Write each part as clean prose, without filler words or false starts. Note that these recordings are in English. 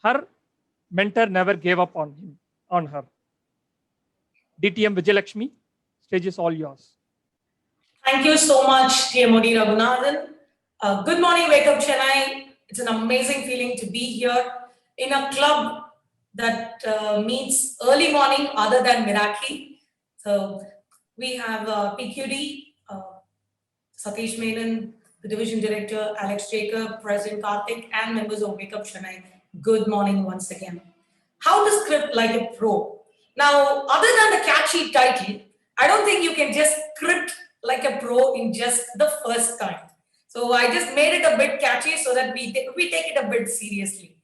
her mentor never gave up on him, on her. DTM Vijayalakshmi, stage is all yours. Thank you so much, TMOD Raghunathan. Good morning, Wake Up Chennai. It's an amazing feeling to be here in a club that meets early morning other than Miraki. So we have PQD, Satish Menon, the Division Director, Alex Jacob, President Karthik, and members of Wake Up Chennai. Good morning once again. How to script like a pro. Now, other than the catchy title, I don't think you can just script like a pro in just the first time. So I just made it a bit catchy so that we take it a bit seriously.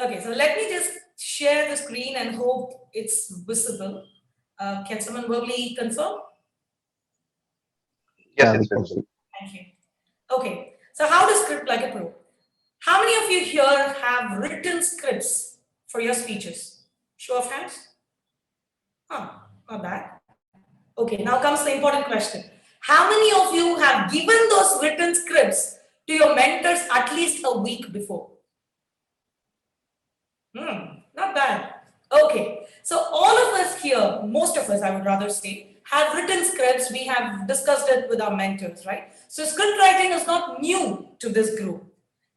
Okay, so let me just share the screen and hope it's visible. Can someone verbally confirm? Yeah, thank you. Okay, so how to script like a pro? How many of you here have written scripts for your speeches? Show of hands? Not bad. Okay, now comes the important question. How many of you have given those written scripts to your mentors at least a week before? Not bad. Okay, so all of us here, most of us I would rather say, have written scripts. We have discussed it with our mentors, right? So script writing is not new to this group.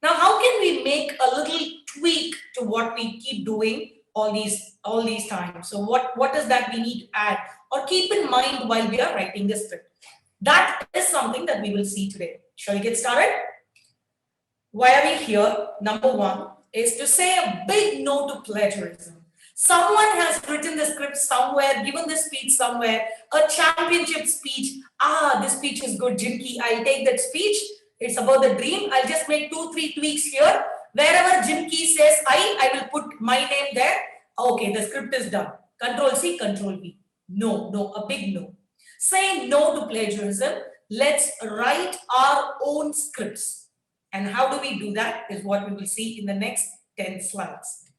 Now, how can we make a little tweak to what we keep doing all these times? So what is that we need to add or keep in mind while we are writing the script? That is something that we will see today. Shall we get started? Why are we here? Number one is to say a big no to plagiarism. Someone has written the script somewhere, given the speech somewhere, a championship speech. This speech is good, Jimki. I'll take that speech. It's about the dream. I'll just make 2-3 tweaks here. Wherever Jimki says I will put my name there. Okay, the script is done. Control C, Control V. No, a big no. Say no to plagiarism. Let's write our own scripts. And how do we do that is what we will see in the next 10 slides.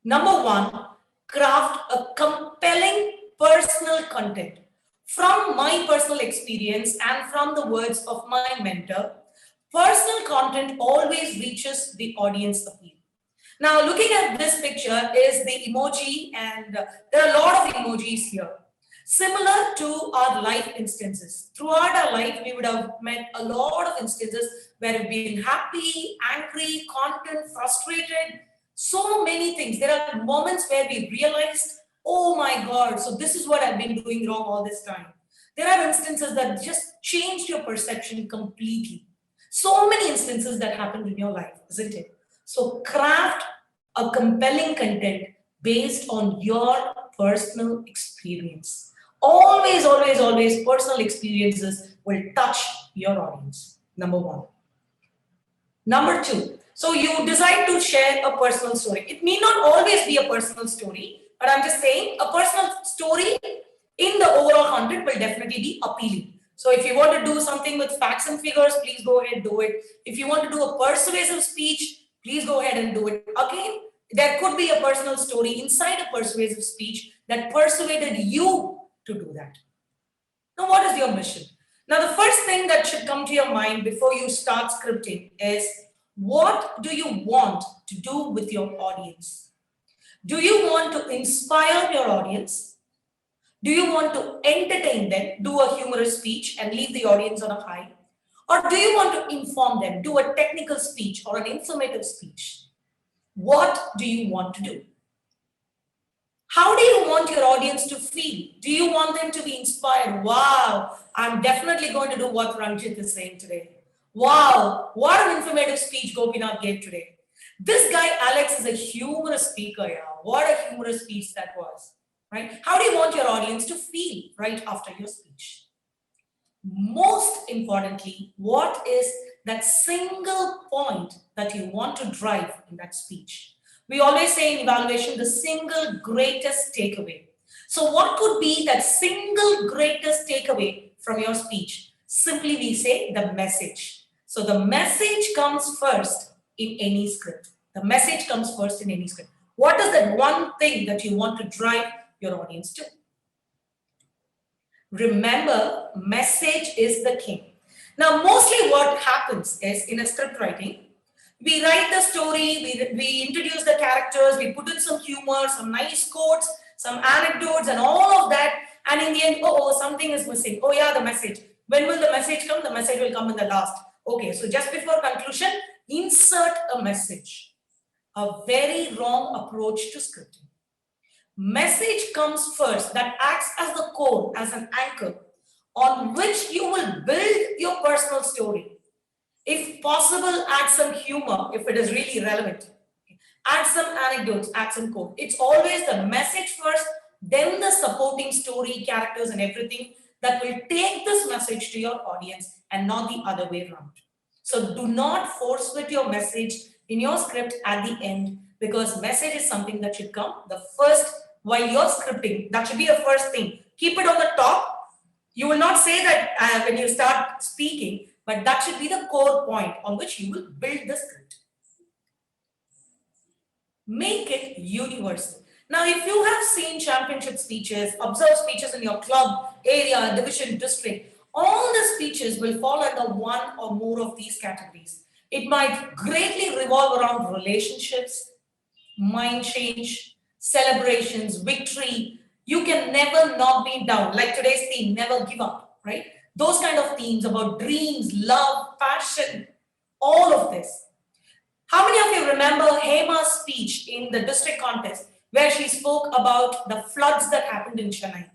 Number one, craft a compelling personal content. From my personal experience and from the words of my mentor, personal content always reaches the audience appeal. Now, looking at this picture is the emoji, and there are a lot of emojis here. Similar to our life instances. Throughout our life, we would have met a lot of instances where we've been happy, angry, content, frustrated, so many things. There are moments where we realized, oh my God, so this is what I've been doing wrong all this time. There are instances that just changed your perception completely. So many instances that happened in your life, isn't it? So craft a compelling content based on your personal experience. Always, always, always personal experiences will touch your audience. Number one. Number two. So you decide to share a personal story. It may not always be a personal story, but I'm just saying a personal story in the overall content will definitely be appealing. So if you want to do something with facts and figures, please go ahead and do it. If you want to do a persuasive speech, please go ahead and do it. Again, there could be a personal story inside a persuasive speech that persuaded you to do that. Now, what is your mission? Now, the first thing that should come to your mind before you start scripting is, what do you want to do with your audience? Do you want to inspire your audience? Do you want to entertain them, do a humorous speech and leave the audience on a high? Or do you want to inform them, do a technical speech or an informative speech? What do you want to do? How do you want your audience to feel? Do you want them to be inspired? Wow, I'm definitely going to do what Ranjit is saying today. Wow, what an informative speech Gopinath gave today. This guy, Alex, is a humorous speaker. Yeah. What a humorous speech that was. Right? How do you want your audience to feel right after your speech? Most importantly, what is that single point that you want to drive in that speech? We always say in evaluation, the single greatest takeaway. So what could be that single greatest takeaway from your speech? Simply we say the message. So the message comes first in any script. The message comes first in any script. What is that one thing that you want to drive your audience to? Remember, message is the king. Now, mostly what happens is in a script writing, We write the story, we introduce the characters, we put in some humor, some nice quotes, some anecdotes and all of that. And in the end, something is missing. Oh yeah, the message. When will the message come? The message will come in the last. Okay, so just before conclusion, insert a message. A very wrong approach to scripting. Message comes first, that acts as the core, as an anchor on which you will build your personal story. If possible, add some humor if it is really relevant. Add some anecdotes, add some quote. It's always the message first, then the supporting story, characters, and everything that will take this message to your audience and not the other way around. So do not force fit your message in your script at the end, because message is something that should come the first while you're scripting. That should be the first thing. Keep it on the top. You will not say that when you start speaking, but that should be the core point on which you will build the script. Make it universal. Now, if you have seen championship speeches, observed speeches in your club, area, division, district, all the speeches will fall under one or more of these categories. It might greatly revolve around relationships, mind change, celebrations, victory. You can never knock me down. Like today's theme, never give up, right? Those kind of themes about dreams, love, passion, all of this. How many of you remember Hema's speech in the district contest where she spoke about the floods that happened in Chennai?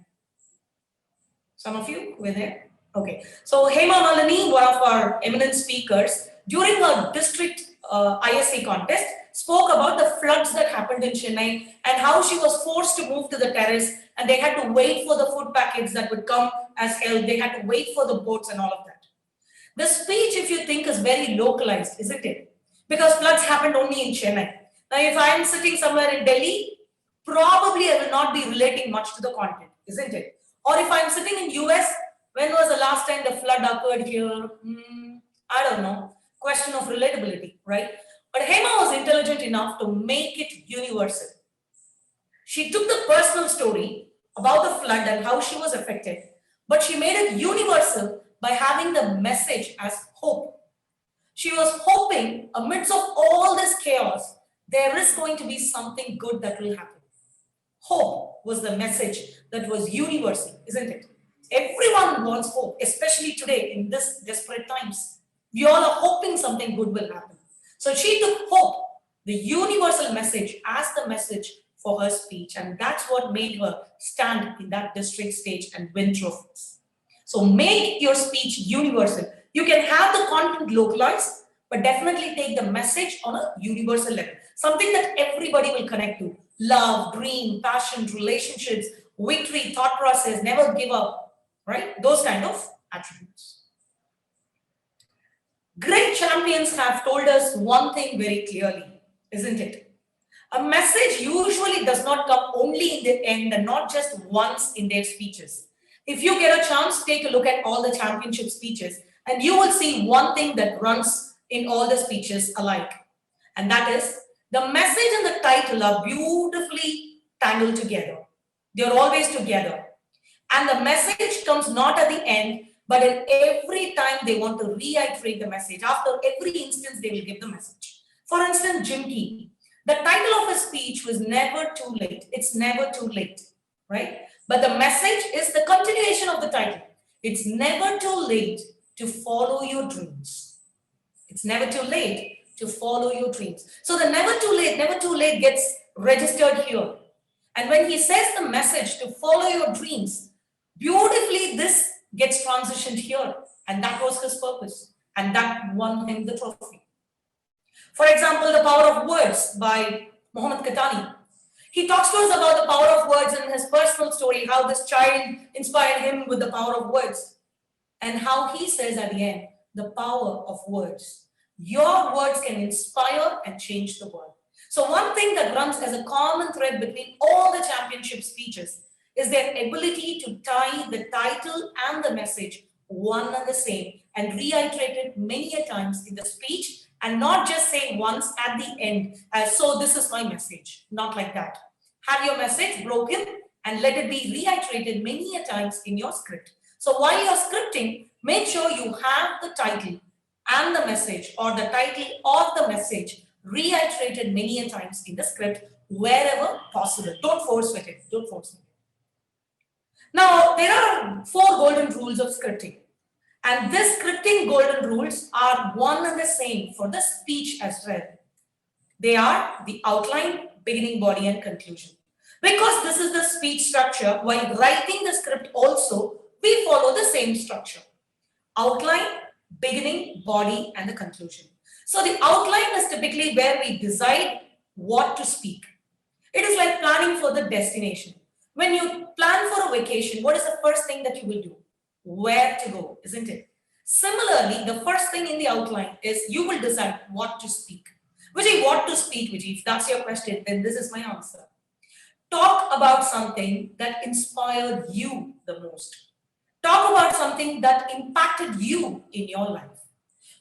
Some of you were there? Okay. So Hema Malini, one of our eminent speakers, during her district ISC contest, spoke about the floods that happened in Chennai and how she was forced to move to the terrace and they had to wait for the food packets that would come as help. They had to wait for the boats and all of that. The speech, if you think, is very localized, isn't it? Because floods happened only in Chennai. Now, if I am sitting somewhere in Delhi, probably I will not be relating much to the content, isn't it? Or if I'm sitting in US, when was the last time the flood occurred here? I don't know. Question of relatability, right? But Hema was intelligent enough to make it universal. She took the personal story about the flood and how she was affected, but she made it universal by having the message as hope. She was hoping amidst of all this chaos, there is going to be something good that will happen. Hope was the message that was universal, isn't it? Everyone wants hope, especially today in this desperate times. We all are hoping something good will happen. So she took hope, the universal message, as the message for her speech. And that's what made her stand in that district stage and win trophies. So make your speech universal. You can have the content localized, but definitely take the message on a universal level. Something that everybody will connect to. Love, dream, passion, relationships, victory, thought process, never give up, right? Those kind of attributes. Great champions have told us one thing very clearly, isn't it? A message usually does not come only in the end and not just once in their speeches. If you get a chance, take a look at all the championship speeches and you will see one thing that runs in all the speeches alike. And that is, the message and the title are beautifully tangled together. They're always together. And the message comes not at the end, but in every time they want to reiterate the message. After every instance, they will give the message. For instance, Jim Key. The title of his speech was Never Too Late. It's never too late, right? But the message is the continuation of the title. It's never too late to follow your dreams. It's never too late to follow your dreams. So the never too late gets registered here. And when he says the message to follow your dreams, beautifully this gets transitioned here. And that was his purpose. And that won him the trophy. For example, The Power of Words by Mohammed Katani. He talks to us about the power of words in his personal story, how this child inspired him with the power of words. And how he says at the end, the power of words. Your words can inspire and change the world. So one thing that runs as a common thread between all the championship speeches is their ability to tie the title and the message one and the same and reiterate it many a times in the speech and not just say once at the end as, so this is my message. Not like that. Have your message broken and let it be reiterated many a times in your script. So while you're scripting, make sure you have the title and the message or the title of the message reiterated many a times in the script wherever possible. Don't force fit it. Don't force it. Now, there are 4 golden rules of scripting. And this scripting golden rules are one and the same for the speech as well. They are the outline, beginning, body, and conclusion. Because this is the speech structure, while writing the script also, we follow the same structure. Outline, beginning, body, and the conclusion. So the outline is typically where we decide what to speak. It is like planning for the destination. When you plan for a vacation, what is the first thing that you will do? Where to go, isn't it? Similarly, the first thing in the outline is you will decide what to speak. Vijay, what to speak, Vijay? If that's your question, then this is my answer. Talk about something that inspired you the most. Talk about something that impacted you in your life.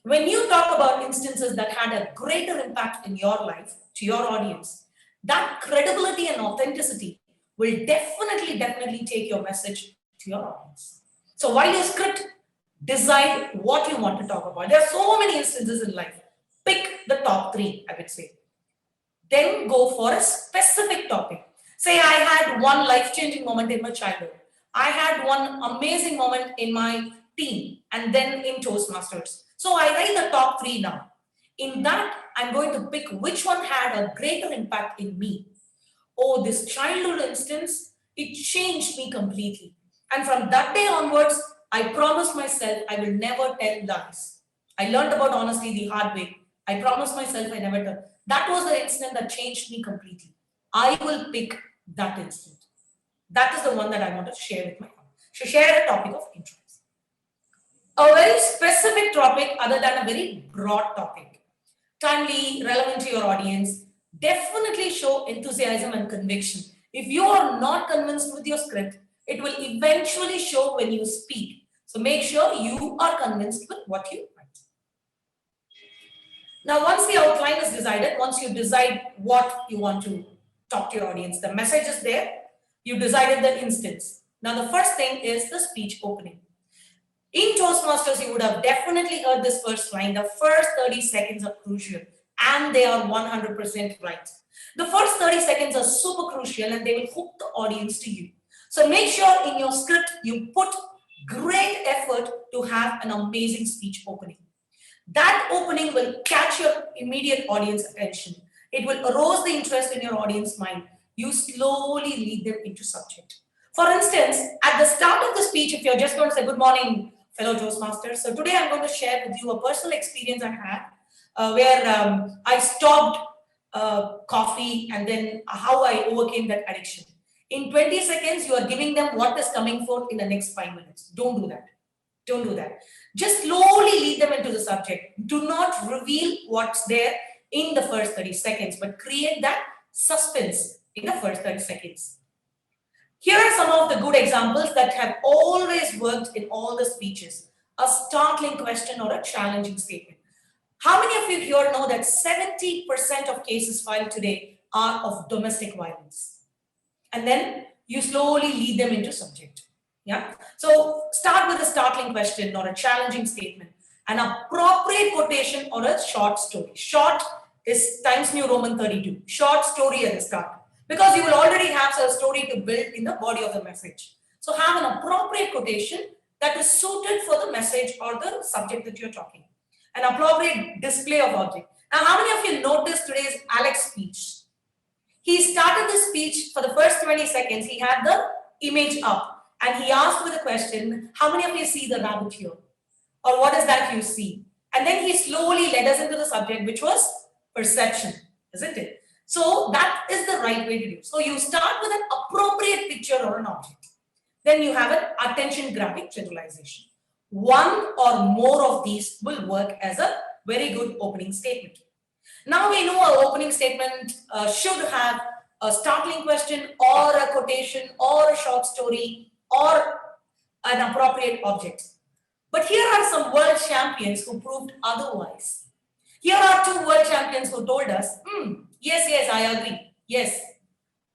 When you talk about instances that had a greater impact in your life to your audience, that credibility and authenticity will definitely take your message to your audience. So while you script, decide what you want to talk about. There are so many instances in life. Pick the top 3, I would say. Then go for a specific topic. Say I had one life-changing moment in my childhood. I had one amazing moment in my teen and then in Toastmasters. So I write the top 3 now. In that, I'm going to pick which one had a greater impact in me. Oh, this childhood instance, it changed me completely. And from that day onwards, I promised myself I will never tell lies. I learned about honesty the hard way. I promised myself I never tell. That was the incident that changed me completely. I will pick that instant. That is the one that I want to share with my audience. So share a topic of interest. A very specific topic other than a very broad topic. Timely, relevant to your audience. Definitely show enthusiasm and conviction. If you are not convinced with your script, it will eventually show when you speak. So make sure you are convinced with what you write. Now, once the outline is decided, once you decide what you want to talk to your audience, the message is there, you decided the instance. Now, the first thing is the speech opening. In Toastmasters, you would have definitely heard this first line. The first 30 seconds are crucial and they are 100% right. The first 30 seconds are super crucial and they will hook the audience to you. So make sure in your script, you put great effort to have an amazing speech opening. That opening will catch your immediate audience attention. It will arouse the interest in your audience mind. You slowly lead them into subject. For instance, at the start of the speech, if you're just going to say, good morning, fellow Toastmasters. So today I'm going to share with you a personal experience I had where I stopped coffee and then how I overcame that addiction. In 20 seconds, you are giving them what is coming forth in the next 5 minutes. Don't do that. Don't do that. Just slowly lead them into the subject. Do not reveal what's there in the first 30 seconds, but create that suspense in the first 30 seconds. Here are some of the good examples that have always worked in all the speeches. A startling question or a challenging statement. How many of you here know that 70% of cases filed today are of domestic violence? And then you slowly lead them into subject. Yeah. So start with a startling question or a challenging statement, an appropriate quotation or a short story. Short is Times New Roman 32. Short story at the start. Because you will already have a story to build in the body of the message. So have an appropriate quotation that is suited for the message or the subject that you're talking. An appropriate display of object. Now, how many of you noticed today's Alex speech? He started the speech for the first 20 seconds. He had the image up and he asked with a question, how many of you see the rabbit here? Or what is that you see? And then he slowly led us into the subject, which was perception, isn't it? So that is the right way to do. So you start with an appropriate picture or an object. Then you have an attention grabbing generalization. One or more of these will work as a very good opening statement. Now we know our opening statement should have a startling question or a quotation or a short story or an appropriate object. But here are some world champions who proved otherwise. Here are 2 world champions who told us, yes, I agree, yes.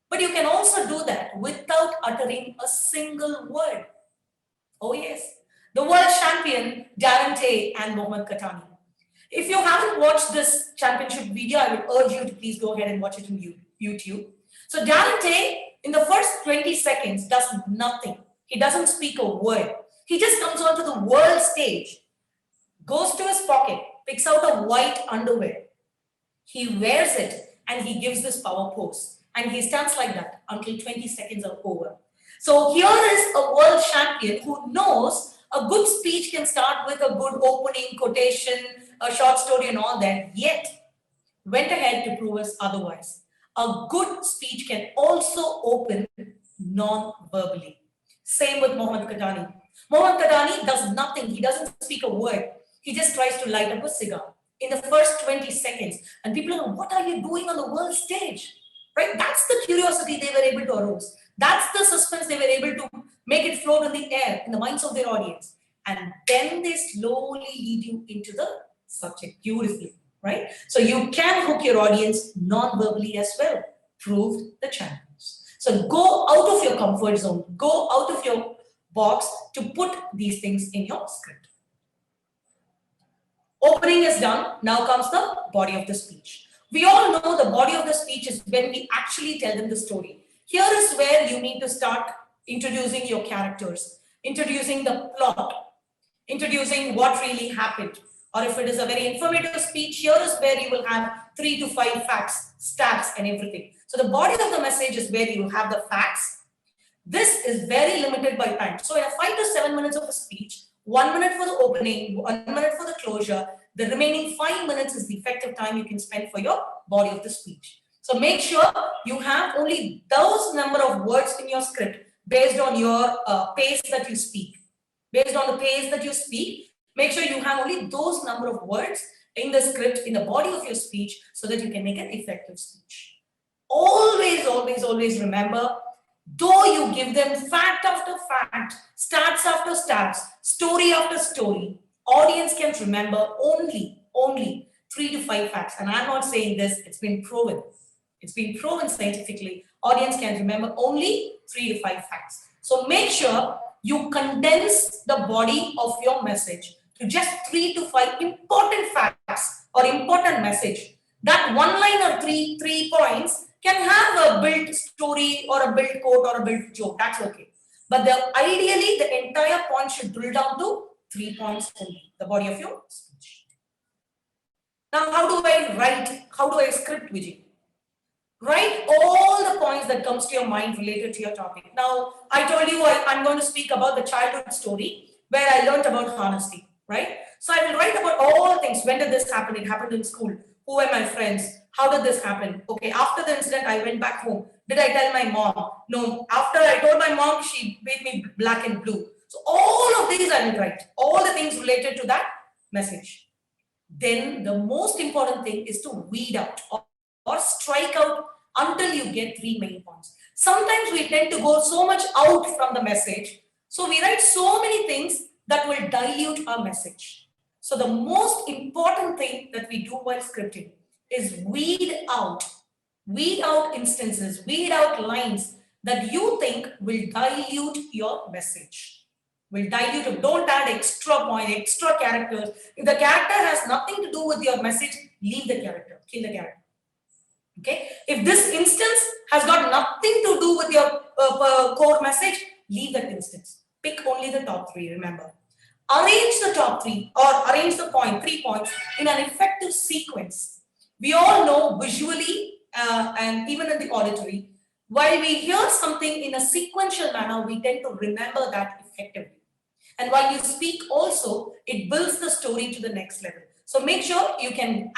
But you can also do that without uttering a single word. Oh yes. The world champion, Darren Tay and Mohammad Katani. If you haven't watched this championship video, I would urge you to please go ahead and watch it on YouTube. So Darren Tay, in the first 20 seconds, does nothing. He doesn't speak a word. He just comes onto the world stage, goes to his pocket, picks out a white underwear. He wears it and he gives this power pose. And he stands like that until 20 seconds are over. So here is a world champion who knows a good speech can start with a good opening, quotation, a short story and all that, yet went ahead to prove us otherwise. A good speech can also open non-verbally. Same with Mohammad Kadani. Mohammad Kadani does nothing. He doesn't speak a word. He just tries to light up a cigar in the first 20 seconds. And people are like, what are you doing on the world stage? Right? That's the curiosity they were able to arouse. That's the suspense they were able to make it float in the air, in the minds of their audience. And then they slowly lead you into the subject beautifully, right? So you can hook your audience non-verbally as well. Proved the champions. So go out of your comfort zone, go out of your box to put these things in your script. Opening is done. Now comes the body of the speech. We all know the body of the speech is when we actually tell them the story. Here is where you need to start introducing your characters, introducing the plot, introducing what really happened. Or if it is a very informative speech, here is where you will have 3 to 5 facts, stats, and everything. So the body of the message is where you have the facts. This is very limited by time. So in a 5 to 7 minutes of a speech, 1 minute for the opening, 1 minute for the closure, the remaining 5 minutes is the effective time you can spend for your body of the speech. So make sure you have only those number of words in your script based on your pace that you speak. Based on the pace that you speak, make sure you have only those number of words in the script, in the body of your speech, so that you can make an effective speech. Always, always, always remember, though you give them fact after fact, stats after stats, story after story, audience can remember only 3 to 5 facts. And I'm not saying this, it's been proven. It's been proven scientifically. Audience can remember only 3 to 5 facts. So make sure you condense the body of your message to just 3 to 5 important facts or important message. That one line or three points can have a built story or a built quote or a built joke. That's okay. But ideally, the entire point should drill down to 3 points only, the body of your speech. Now, how do I write? How do I script, Vijay? Write all the points that comes to your mind related to your topic. Now, I told you I'm going to speak about the childhood story where I learned about honesty, right? So I will write about all things. When did this happen? It happened in school. Who were my friends? How did this happen? Okay, after the incident, I went back home. Did I tell my mom? No. After I told my mom, she made me black and blue. So all of these I will write. All the things related to that message. Then the most important thing is to weed out or strike out until you get 3 main points. Sometimes we tend to go so much out from the message. So we write so many things that will dilute our message. So the most important thing that we do while scripting is weed out instances, weed out lines that you think will dilute your message. Will dilute it. Don't add extra point, extra characters. If the character has nothing to do with your message, leave the character, kill the character. Okay. If this instance has got nothing to do with your core message, leave that instance. Pick only the top 3, remember. Arrange the top 3 or arrange the 3 points in an effective sequence. We all know visually and even in the auditory, while we hear something in a sequential manner, we tend to remember that effectively. And while you speak also, it builds the story to the next level. So make sure you can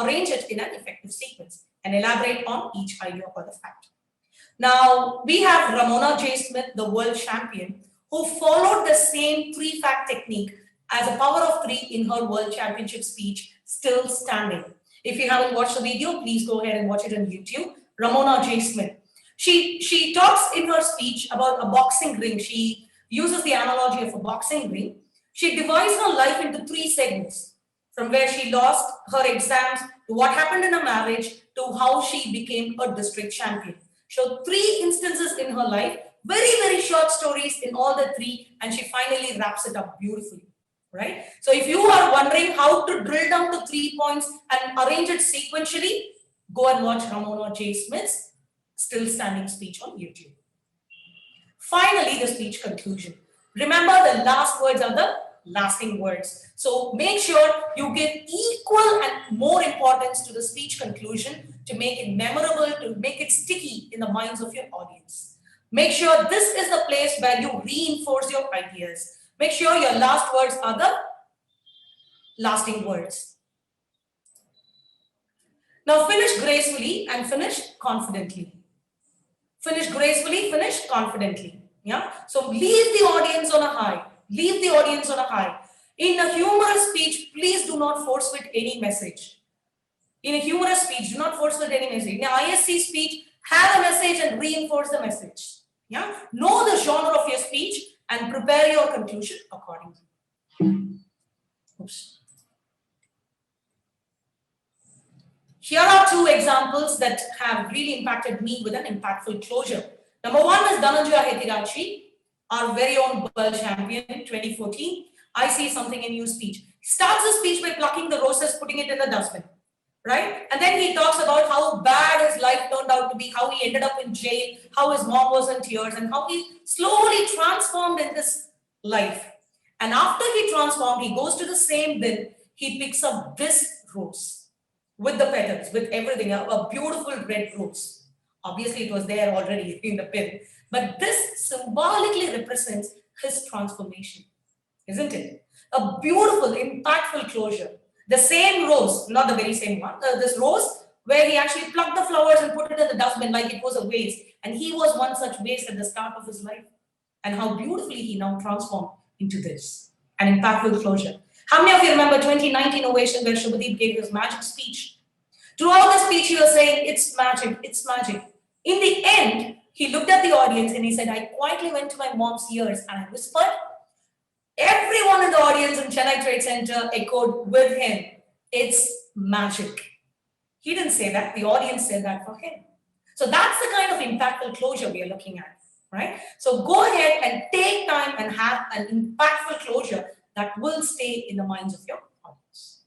arrange it in an effective sequence and elaborate on each idea or the fact. Now, we have Ramona J. Smith, the world champion, who followed the same 3-fact technique as a power of 3 in her world championship speech, still standing. If you haven't watched the video, please go ahead and watch it on YouTube. Ramona J. Smith. She talks in her speech about a boxing ring. She uses the analogy of a boxing ring. She divides her life into 3 segments, from where she lost her exams to what happened in her marriage to how she became a district champion. So 3 instances in her life, very, very short stories in all the 3, and she finally wraps it up beautifully. right? So if you are wondering how to drill down to 3 points and arrange it sequentially, go and watch Ramona J. Smith's Still Standing speech on YouTube. Finally, the speech conclusion. Remember, the last words are the lasting words. So make sure you give equal and more importance to the speech conclusion to make it memorable, to make it sticky in the minds of your audience. Make sure this is the place where you reinforce your ideas. Make sure your last words are the lasting words. Now finish gracefully and finish confidently. Finish gracefully, finish confidently. Yeah. So leave the audience on a high. Leave the audience on a high. In a humorous speech, please do not force fit any message. In a humorous speech, do not force fit any message. In an ISC speech, have a message and reinforce the message. Yeah. Know the genre of your speech and prepare your conclusion accordingly. Oops. Here are two examples that have really impacted me with an impactful closure. Number one is Dhananjaya Hetirachi, our very own world champion in 2014. I see something in your speech. He starts the speech by plucking the roses, putting it in the dustbin, right? And then he talks about how bad his life turned out to be, how he ended up in jail, how his mom was in tears, and how he slowly transformed in this life. And after he transformed, he goes to the same bin, he picks up this rose with the petals, with everything, a beautiful red rose. Obviously, it was there already in the bin, but this symbolically represents his transformation, isn't it? A beautiful, impactful closure. The same rose, not the very same one, this rose where he actually plucked the flowers and put it in the dustbin like it was a waste. And he was one such waste at the start of his life. And how beautifully he now transformed into this, an impactful closure. How many of you remember 2019 Ovation where Shubhadeep gave his magic speech? Throughout the speech, he was saying, it's magic, it's magic. In the end, he looked at the audience and he said, I quietly went to my mom's ears and I whispered. Everyone in the audience in Chennai Trade Center echoed with him, it's magic. He didn't say that, the audience said that for him. So that's the kind of impactful closure we are looking at, right? So go ahead and take time and have an impactful closure that will stay in the minds of your audience.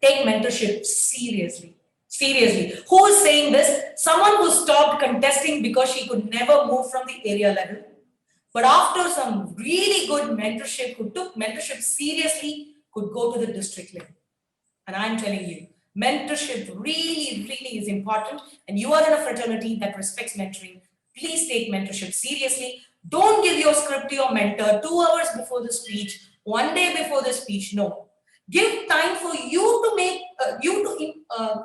Take mentorship seriously. Seriously. Who is saying this? Someone who stopped contesting because she could never move from the area level. But after some really good mentorship, who took mentorship seriously, could go to the district level. And I'm telling you, mentorship really, really is important. And you are in a fraternity that respects mentoring. Please take mentorship seriously. Don't give your script to your mentor 2 hours before the speech, 1 day before the speech. No. Give time for you to make,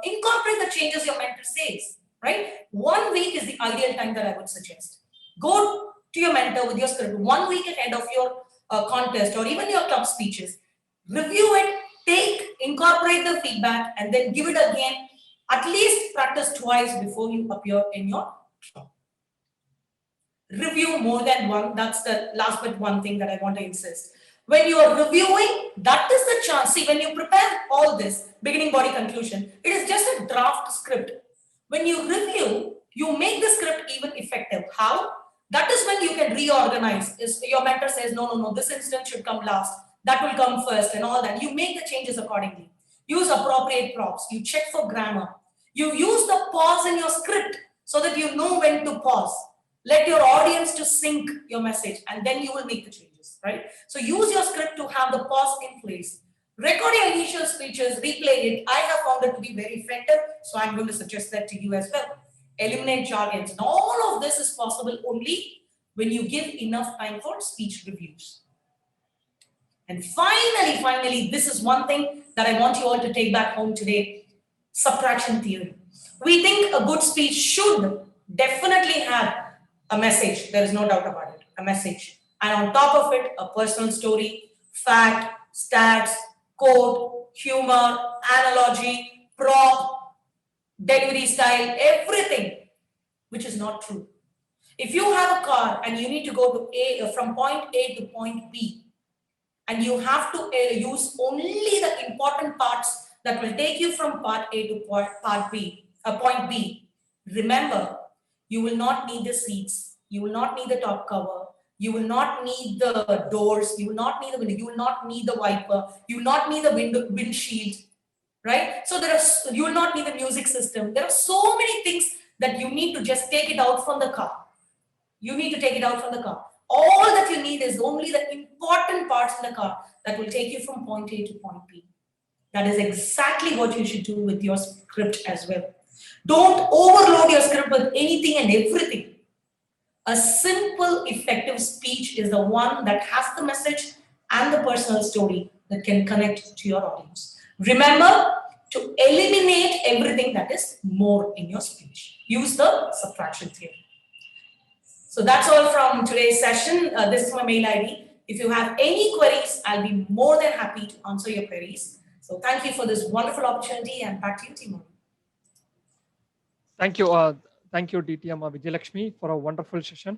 incorporate the changes your mentor says, right? 1 week is the ideal time that I would suggest. Go to your mentor with your script 1 week ahead of your contest or even your club speeches. Review it, incorporate the feedback, and then give it again. At least practice twice before you appear in your club. Review more than one. That's the last but one thing that I want to insist. When you are reviewing, that is the chance. See, when you prepare all this, beginning, body, conclusion, it is just a draft script. When you review, you make the script even effective. How? That is when you can reorganize. Your mentor says, no, this instance should come last. That will come first and all that. You make the changes accordingly. Use appropriate props. You check for grammar. You use the pause in your script so that you know when to pause. Let your audience to sync your message and then you will make the changes, right? So use your script to have the pause in place. Record your initial speeches, replay it. I have found it to be very effective, so I'm going to suggest that to you as well. Eliminate jargons. And all of this is possible only when you give enough time for speech reviews. And finally, this is one thing that I want you all to take back home today. Subtraction theory. We think a good speech should definitely have a message. There is no doubt about it. A message. And on top of it, a personal story, fact, stats, quote, humor, analogy, prop, delivery style, everything, which is not true. If you have a car and you need to go to from point A to point B, and you have to use only the important parts that will take you from part A to point B. Remember, you will not need the seats. You will not need the top cover. You will not need the doors. You will not need the window. You will not need the wiper. You will not need the windshield, right? So you will not need the music system. There are so many things that you need to just take it out from the car. You need to take it out from the car. All that you need is only the important parts in the car that will take you from point A to point B. That is exactly what you should do with your script as well. Don't overload your script with anything and everything. A simple, effective speech is the one that has the message and the personal story that can connect to your audience. Remember to eliminate everything that is more in your speech. Use the subtraction theory. So that's all from today's session. This is my mail ID. If you have any queries, I'll be more than happy to answer your queries. So thank you for this wonderful opportunity, and back to you, Timur. Thank you. Thank you, DTM Vijayalakshmi, for a wonderful session.